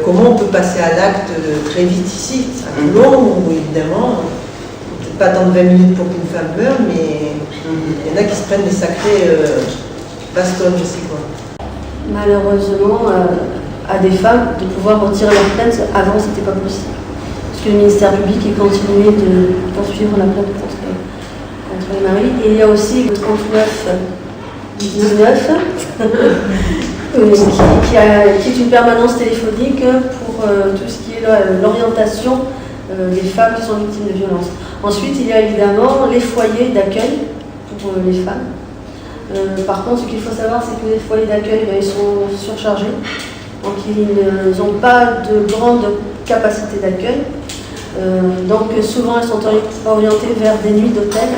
comment on peut passer à l'acte très vite ici. À Toulon, où évidemment, peut-être pas attendre 20 minutes pour qu'une femme meure, mais il y en a qui se prennent des sacrés bastonnes, je sais quoi. Malheureusement, à des femmes de pouvoir retirer leur plainte, avant c'était pas possible. Parce que le ministère public est continué de poursuivre la plainte contre les maris. Et il y a aussi le 39-19 qui est une permanence téléphonique pour tout ce qui est l'orientation des femmes qui sont victimes de violences. Ensuite, il y a évidemment les foyers d'accueil pour les femmes. Par contre, ce qu'il faut savoir, c'est que les foyers d'accueil, ils sont surchargés. Donc, ils n'ont pas de grande capacité d'accueil. Donc, souvent, elles sont orientées vers des nuits d'hôtel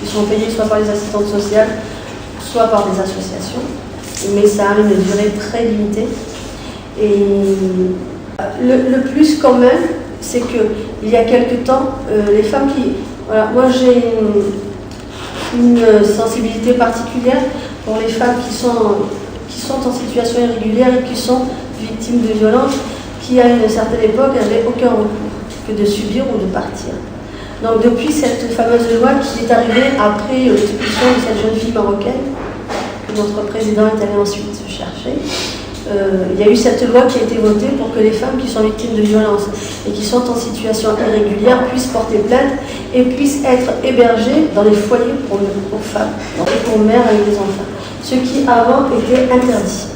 qui sont payées soit par les assistantes sociales, soit par des associations. Mais ça a une durée très limitée. Et le plus quand même, c'est qu'il y a quelque temps, les femmes qui... Voilà, moi, j'ai une sensibilité particulière pour les femmes qui sont en situation irrégulière et qui sont victimes de violences, qui à une certaine époque n'avaient aucun recours que de subir ou de partir. Donc depuis cette fameuse loi qui est arrivée après l'expulsion de cette jeune fille marocaine, que notre président est allé ensuite chercher, il y a eu cette loi qui a été votée pour que les femmes qui sont victimes de violences et qui sont en situation irrégulière puissent porter plainte et puissent être hébergées dans les foyers pour femmes et pour mères avec des enfants. Ce qui avant était interdit.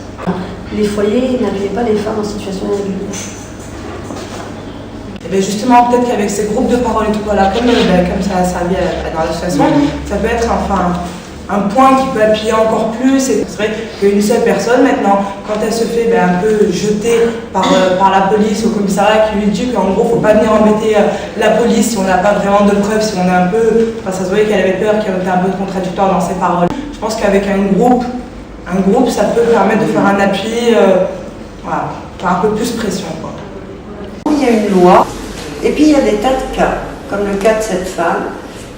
Les foyers n'accueillaient pas les femmes en situation irrégulière. Et bien justement, peut-être qu'avec ces groupes de parole et tout, voilà, comme ça a servi dans l'association, ça peut être un point qui peut appuyer encore plus. Et c'est vrai qu'une seule personne maintenant, quand elle se fait un peu jeter par la police au commissariat qui lui dit qu'en gros il ne faut pas venir embêter la police si on n'a pas vraiment de preuves, si on est un peu... Enfin, ça se voyait qu'elle avait peur, qu'elle était un peu contradictoire dans ses paroles. Je pense qu'avec un groupe, ça peut permettre de faire un appui, voilà, faire un peu plus pression, quoi. Il y a une loi, et puis il y a des tas de cas, comme le cas de cette femme,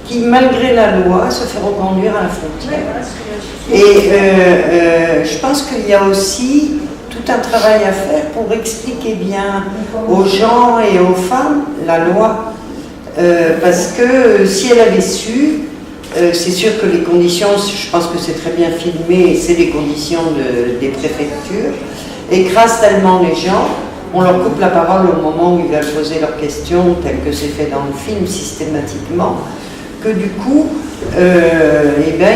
qui, malgré la loi, se fait reconduire à la frontière. Et je pense qu'il y a aussi tout un travail à faire pour expliquer bien aux gens et aux femmes la loi. Parce que si elle avait su, c'est sûr que les conditions, je pense que c'est très bien filmé, c'est les conditions des préfectures, écrasent tellement les gens. On leur coupe la parole au moment où ils veulent poser leurs questions, tel que c'est fait dans le film systématiquement, que du coup, ils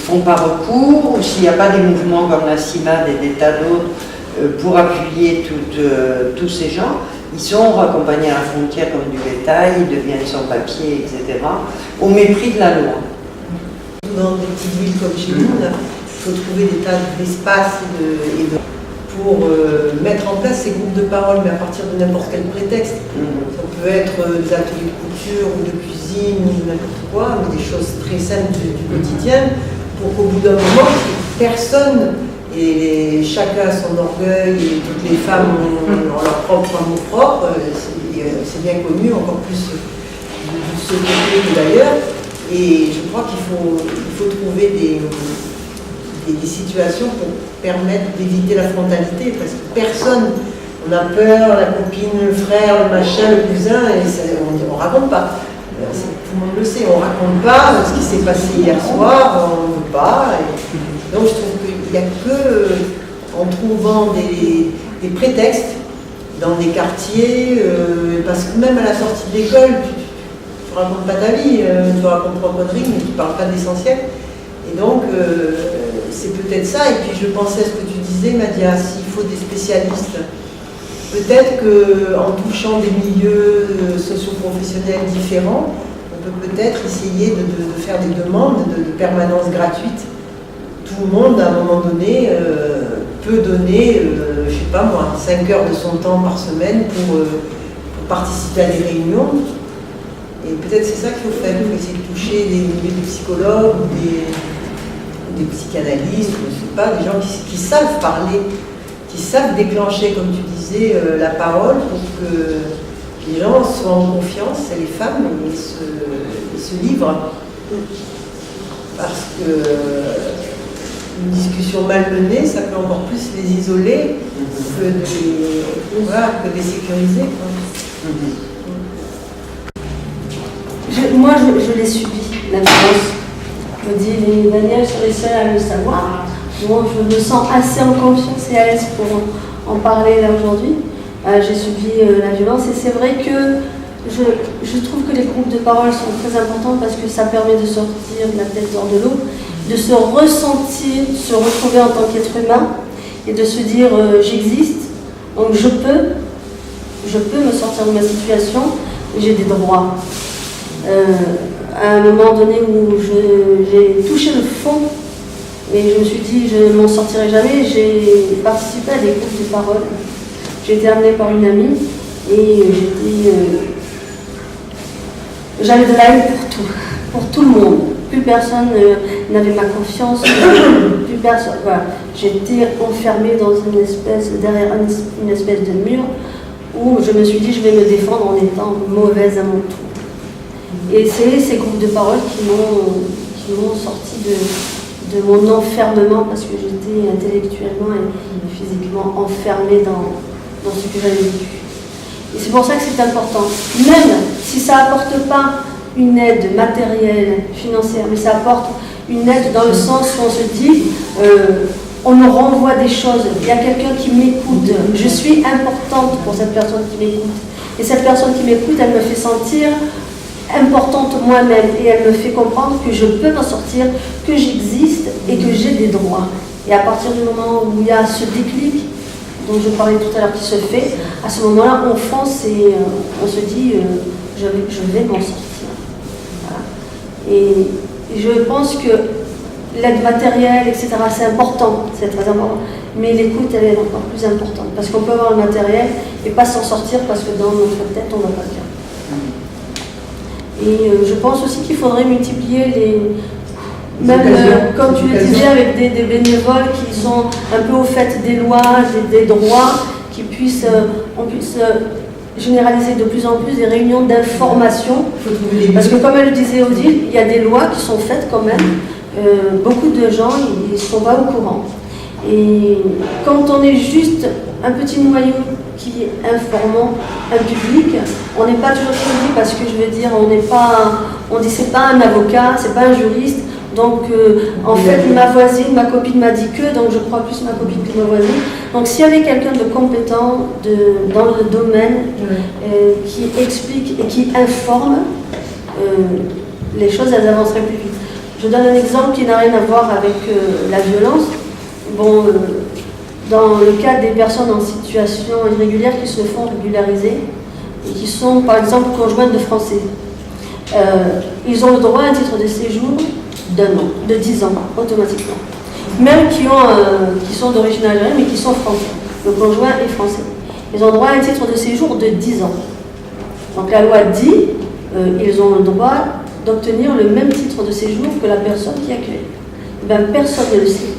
font pas recours, ou s'il n'y a pas des mouvements comme la CIMAD et des tas d'autres pour appuyer tous ces gens, ils sont raccompagnés à la frontière comme du bétail, ils deviennent sans papier, etc., au mépris de la loi. Dans des petites villes comme chez nous, il faut trouver des tas d'espaces pour mettre en place ces groupes de parole, mais à partir de n'importe quel prétexte. Ça peut être des ateliers de couture ou de cuisine ou n'importe quoi, mais des choses très simples du quotidien, pour qu'au bout d'un moment, personne, et chacun a son orgueil, et toutes les femmes ont leur propre amour propre, c'est bien connu, encore plus de ce côté que d'ailleurs, et je crois qu'il faut trouver des situations pour permettre d'éviter la frontalité, parce que personne, on a peur, la copine, le frère, le machin, le cousin, et on ne raconte pas. Tout le monde le sait, on ne raconte pas ce qui s'est passé hier soir, on ne veut pas. Donc je trouve qu'il n'y a que en trouvant des prétextes dans des quartiers, parce que même à la sortie de l'école, tu ne racontes pas ta vie, tu racontes trois conneries, mais tu ne parles pas de l'essentiel. Et donc, c'est peut-être ça. Et puis, je pensais à ce que tu disais, Madia, s'il faut des spécialistes. Peut-être qu'en touchant des milieux socio-professionnels différents, on peut peut-être essayer de faire des demandes de permanence gratuite. Tout le monde, à un moment donné, peut donner, je sais pas moi, 5 heures de son temps par semaine pour participer à des réunions. Et peut-être c'est ça qu'il faut faire, il faut essayer de toucher des psychologues ou des psychanalystes, je ne sais pas, des gens qui savent parler, qui savent déclencher, comme tu disais, la parole pour que les gens soient en confiance, et les femmes, et se livrent. Parce que une discussion mal menée, ça peut encore plus les isoler que de les sécuriser. Moi, je l'ai subi, la violence. Je me dis, Daniel sont les seuls à le savoir. Moi, je me sens assez en confiance et à l'aise pour en parler là aujourd'hui. J'ai subi la violence et c'est vrai que je trouve que les groupes de parole sont très importants parce que ça permet de sortir de la tête hors de l'eau, de se ressentir, se retrouver en tant qu'être humain et de se dire j'existe, donc je peux me sortir de ma situation, j'ai des droits. À un moment donné où j'ai touché le fond et je me suis dit je ne m'en sortirai jamais, j'ai participé à des groupes de parole. J'ai été amenée par une amie et j'avais de la haine pour tout le monde. Plus personne n'avait ma confiance, plus personne. Voilà. J'étais enfermée dans derrière une espèce de mur où je me suis dit je vais me défendre en étant mauvaise à mon tour. Et c'est ces groupes de parole qui m'ont sorti de mon enfermement parce que j'étais intellectuellement et physiquement enfermée dans ce que j'avais vécu. Et c'est pour ça que c'est important. Même si ça n'apporte pas une aide matérielle, financière, mais ça apporte une aide dans le sens où on se dit on me renvoie des choses, il y a quelqu'un qui m'écoute, je suis importante pour cette personne qui m'écoute. Et cette personne qui m'écoute, elle me fait sentir importante moi-même et elle me fait comprendre que je peux m'en sortir, que j'existe et que j'ai des droits. Et à partir du moment où il y a ce déclic dont je parlais tout à l'heure qui se fait, à ce moment-là on fonce et on se dit je vais m'en sortir. Voilà. Et je pense que l'aide matérielle, etc., c'est important, c'est très important, mais l'écoute elle est encore plus importante parce qu'on peut avoir le matériel et pas s'en sortir parce que dans notre tête on ne va pas le dire. Et je pense aussi qu'il faudrait multiplier comme tu le disais, avec des bénévoles qui sont un peu au fait des lois, des droits, on puisse généraliser de plus en plus des réunions d'information. Parce que comme elle le disait Odile, il y a des lois qui sont faites quand même. Beaucoup de gens, ils ne sont pas au courant. Et quand on est juste un petit noyau qui est informant un public, on n'est pas toujours suivi parce que je veux dire, on dit c'est pas un avocat, c'est pas un juriste, donc en fait ma voisine, ma copine m'a dit que, donc je crois plus ma copine que ma voisine. Donc s'il y avait quelqu'un de compétent dans le domaine qui explique et qui informe, les choses elles avanceraient plus vite. Je donne un exemple qui n'a rien à voir avec la violence. Bon, dans le cas des personnes en situation irrégulière qui se font régulariser et qui sont par exemple conjointes de Français, ils ont le droit à un titre de séjour d'1 an, de 10 ans, automatiquement. Même qui sont d'origine algérienne mais qui sont français. Le conjoint est français. Ils ont le droit à un titre de séjour de 10 ans. Donc la loi dit ils ont le droit d'obtenir le même titre de séjour que la personne qui accueille. Ben, personne ne le sait.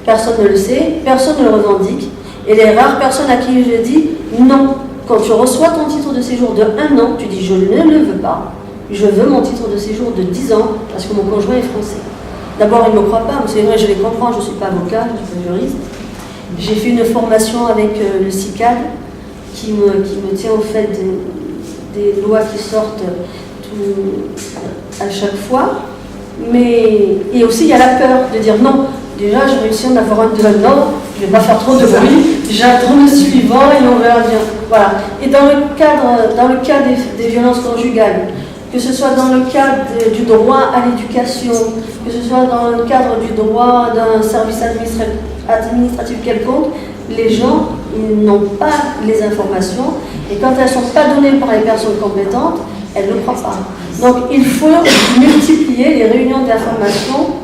Personne ne le sait, personne ne le revendique. Et les rares personnes à qui je dis non, quand tu reçois ton titre de séjour de 1 an, tu dis je ne le veux pas, je veux mon titre de séjour de 10 ans parce que mon conjoint est français. D'abord, ils ne me croient pas, mais c'est vrai, je les comprends, je ne suis pas avocat, je suis pas juriste. J'ai fait une formation avec le CICAD qui me tient au fait des lois qui sortent à chaque fois. Et aussi, il y a la peur de dire non. Déjà, j'ai réussi à en avoir un de non, je ne vais pas faire trop de bruit, j'attends le suivant et on verra bien. Voilà. Et dans le cas des violences conjugales, que ce soit dans le cadre du droit à l'éducation, que ce soit dans le cadre du droit d'un service administratif quelconque, les gens n'ont pas les informations et quand elles ne sont pas données par les personnes compétentes, elles ne croient pas. Donc il faut multiplier les réunions d'information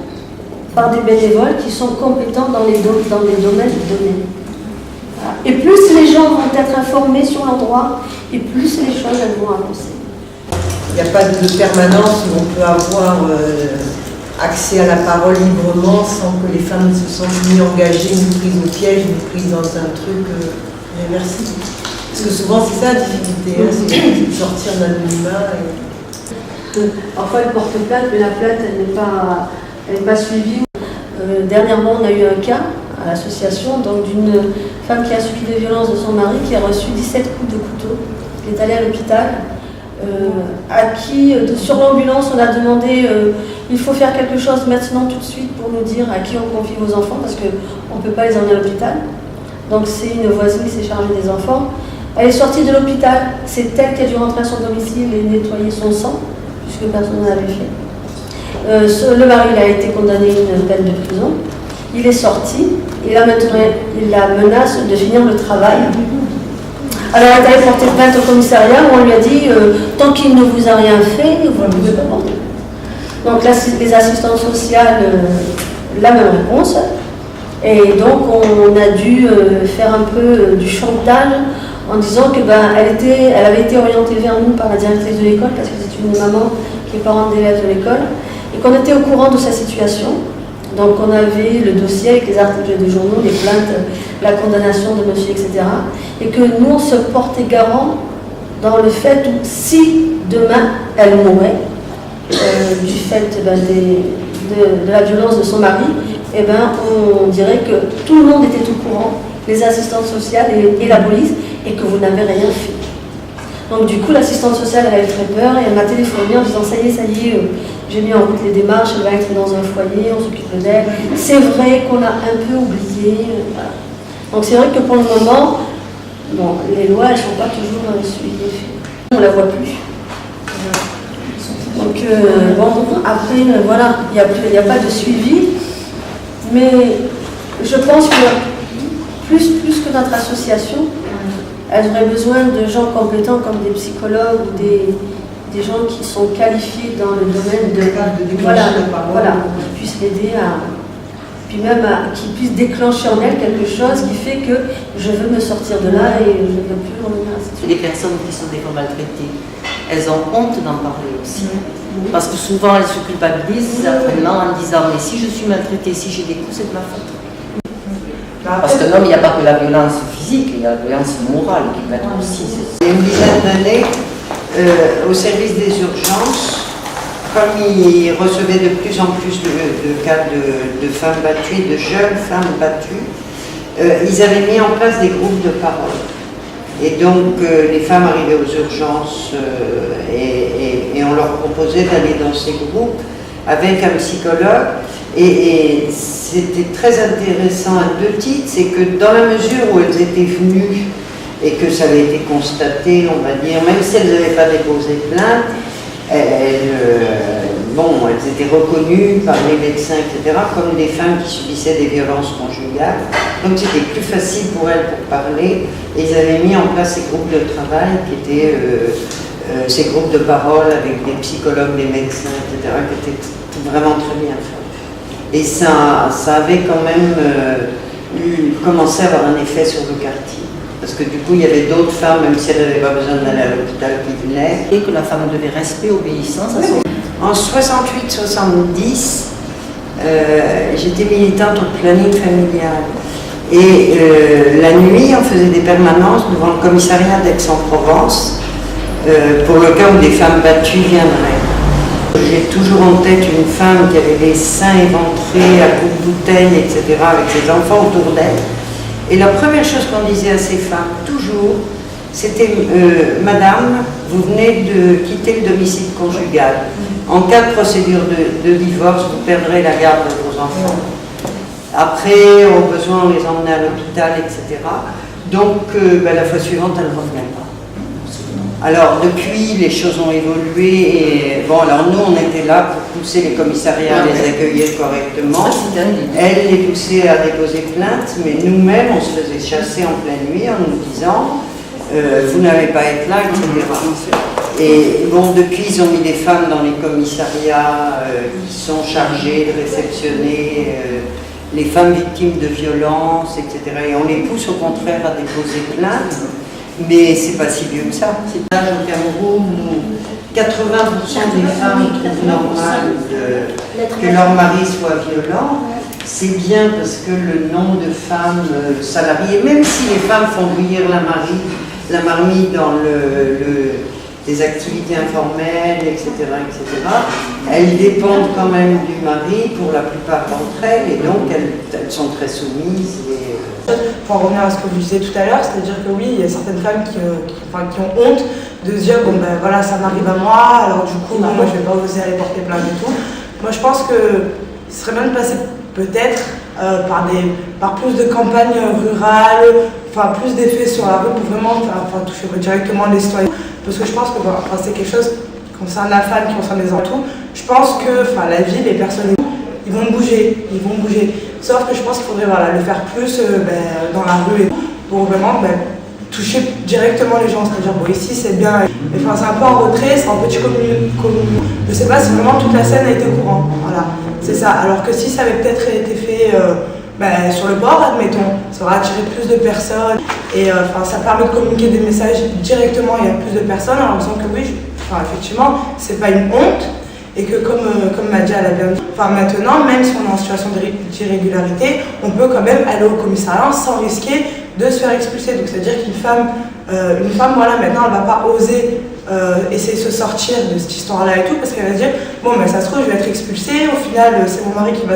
par des bénévoles qui sont compétents dans les domaines donnés. Voilà. Et plus les gens vont être informés sur leurs droits, et plus les choses elles vont avancer. Il n'y a pas de permanence où on peut avoir accès à la parole librement sans que les femmes se sentent ni engagées, ni prises au piège, ni prises dans un truc réversible. Parce que souvent c'est ça la difficulté, c'est de sortir d'un anonymat. Parfois elles portent plainte, mais la plainte elle n'est pas suivie. Dernièrement, on a eu un cas à l'association d'une femme qui a subi des violences de son mari, qui a reçu 17 coups de couteau, qui est allée à l'hôpital, à qui, sur l'ambulance, on a demandé il faut faire quelque chose maintenant tout de suite pour nous dire à qui on confie vos enfants, parce qu'on ne peut pas les emmener à l'hôpital. Donc c'est une voisine qui s'est chargée des enfants. Elle est sortie de l'hôpital, c'est elle qui a dû rentrer à son domicile et nettoyer son sang, puisque personne ne l'avait fait. Le mari il a été condamné à une peine de prison. Il est sorti et là maintenant il la menace de finir le travail. Alors elle est allée porter plainte au commissariat où on lui a dit tant qu'il ne vous a rien fait, vous ne pouvez pas porter. Donc là, les assistantes sociales, la même réponse. Et donc on a dû faire un peu du chantage en disant que elle avait été orientée vers nous par la directrice de l'école, parce que c'est une maman qui est parente d'élèves de l'école, et qu'on était au courant de sa situation. Donc on avait le dossier avec les articles de journaux, les plaintes, la condamnation de monsieur, etc. Et que nous, on se portait garant dans le fait où si demain elle mourait, du fait de la violence de son mari, on dirait que tout le monde était au courant, les assistantes sociales et la police, et que vous n'avez rien fait. Donc du coup, l'assistante sociale, elle a eu très peur et elle m'a téléphoné en disant ça y est, j'ai mis en route les démarches, elle va être dans un foyer, on s'occupe d'elle. C'est vrai qu'on a un peu oublié. Voilà. Donc c'est vrai que pour le moment, les lois, elles ne sont pas toujours suivies. On ne la voit plus. Donc après, voilà, il n'y a pas de suivi. Mais je pense que plus que notre association, elle aurait besoin de gens compétents comme des psychologues ou des gens qui sont qualifiés dans le domaine de qui puissent l'aider qui puissent déclencher en elle quelque chose qui fait que je veux me sortir de là et je ne veux plus revenir à cette situation. Les personnes qui sont des fois maltraitées, elles ont honte d'en parler aussi. Parce que souvent elles se culpabilisent certainement en disant mais si je suis maltraitée, si j'ai des coups, c'est de ma faute. Parce que non, il n'y a pas que la violence physique, il y a la violence morale qui peut être aussi. Il y a une dizaine d'années, au service des urgences, comme ils recevaient de plus en plus de cas de femmes battues, de jeunes femmes battues, ils avaient mis en place des groupes de parole. Et donc les femmes arrivaient aux urgences et on leur proposait d'aller dans ces groupes avec un psychologue. Et c'était très intéressant à deux titres, c'est que dans la mesure où elles étaient venues et que ça avait été constaté, on va dire, même si elles n'avaient pas déposé plainte, elles étaient reconnues par les médecins, etc., comme des femmes qui subissaient des violences conjugales. Donc c'était plus facile pour elles pour parler. Et ils avaient mis en place ces groupes de travail qui étaient ces groupes de parole avec des psychologues, des médecins, etc., qui étaient vraiment très bien faits. Et ça avait quand même commencé à avoir un effet sur le quartier. Parce que du coup, il y avait d'autres femmes, même si elles n'avaient pas besoin d'aller à l'hôpital, qui venaient. Et que la femme devait respect, obéissance à son... En 68-70, j'étais militante au planning familial. Et la nuit, on faisait des permanences devant le commissariat d'Aix-en-Provence pour le cas où des femmes battues viendraient. J'ai toujours en tête une femme qui avait les seins éventrés à coups de bouteille, etc., avec ses enfants autour d'elle. Et la première chose qu'on disait à ces femmes, toujours, c'était « Madame, vous venez de quitter le domicile conjugal. En cas de procédure de divorce, vous perdrez la garde de vos enfants. Après, au besoin, on les emmenait à l'hôpital, etc. Donc, la fois suivante, elle ne revenait pas. Alors, depuis, les choses ont évolué et alors nous, on était là pour pousser les commissariats à les accueillir correctement. Elle les poussait à déposer plainte, mais nous-mêmes, on se faisait chasser en pleine nuit en nous disant vous n'allez pas être là, etc. Et depuis, ils ont mis des femmes dans les commissariats qui sont chargées de réceptionner les femmes victimes de violences, etc. Et on les pousse au contraire à déposer plainte. Mais c'est pas si vieux que ça. C'est l'âge au Cameroun où 80% des femmes trouvent normal que leur mari soit violent. C'est bien parce que le nombre de femmes salariées, même si les femmes font bouillir la marmite dans des activités informelles, etc., elles dépendent quand même du mari pour la plupart d'entre elles, et donc elles sont très soumises. Pour en revenir à ce que vous disiez tout à l'heure, c'est-à-dire que oui, il y a certaines femmes qui ont honte de se dire, bon ben voilà, ça m'arrive à moi, alors du coup, moi je vais pas oser aller porter plainte et tout. Moi je pense que ce serait bien de passer peut-être par plus de campagnes rurales, enfin plus d'effets sur la rue pour vraiment toucher directement les citoyens. Parce que je pense que c'est quelque chose qui concerne la femme, qui concerne les enfants. Je pense que la ville, les personnes, ils vont bouger. Sauf que je pense qu'il faudrait le faire plus dans la rue pour vraiment toucher directement les gens. C'est-à-dire, bon, ici c'est bien, mais c'est un peu en retrait, c'est un petit commune. Je ne sais pas si vraiment toute la scène a été au courant. Voilà, c'est ça. Alors que si ça avait peut-être été fait sur le bord, admettons, ça aurait attiré plus de personnes et ça permet de communiquer des messages directement à plus de personnes en disant que oui, effectivement, c'est pas une honte. Et que comme Madja l'a bien dit, maintenant, même si on est en situation d'irrégularité, on peut quand même aller au commissariat sans risquer de se faire expulser. Donc c'est-à-dire qu'une femme, maintenant, elle ne va pas oser essayer de se sortir de cette histoire-là et tout, parce qu'elle va se dire, bon, mais ça se trouve, je vais être expulsée, au final, c'est mon mari qui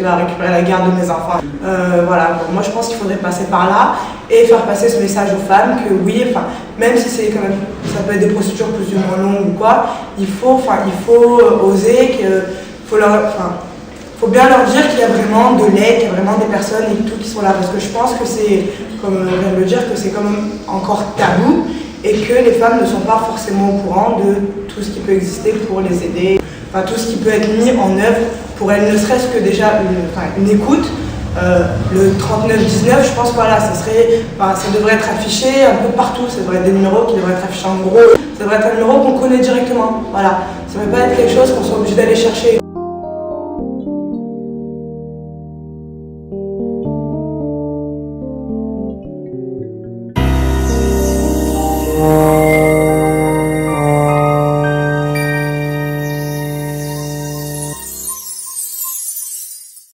va récupérer la garde de mes enfants. Moi je pense qu'il faudrait passer par là et faire passer ce message aux femmes que oui, même si c'est quand même, ça peut être des procédures plus ou moins longues ou quoi, il faut oser, faut bien leur dire qu'il y a vraiment de l'aide, qu'il y a vraiment des personnes et tout qui sont là, parce que je pense que c'est, comme on vient de le dire, que c'est quand même encore tabou et que les femmes ne sont pas forcément au courant de tout ce qui peut exister pour les aider, tout ce qui peut être mis en œuvre pour elles, ne serait-ce que déjà une écoute. Le 3919, je pense ça devrait être affiché un peu partout, ça devrait être des numéros qui devraient être affichés en gros, ça devrait être un numéro qu'on connaît directement, voilà, ça ne devrait pas être quelque chose qu'on soit obligé d'aller chercher.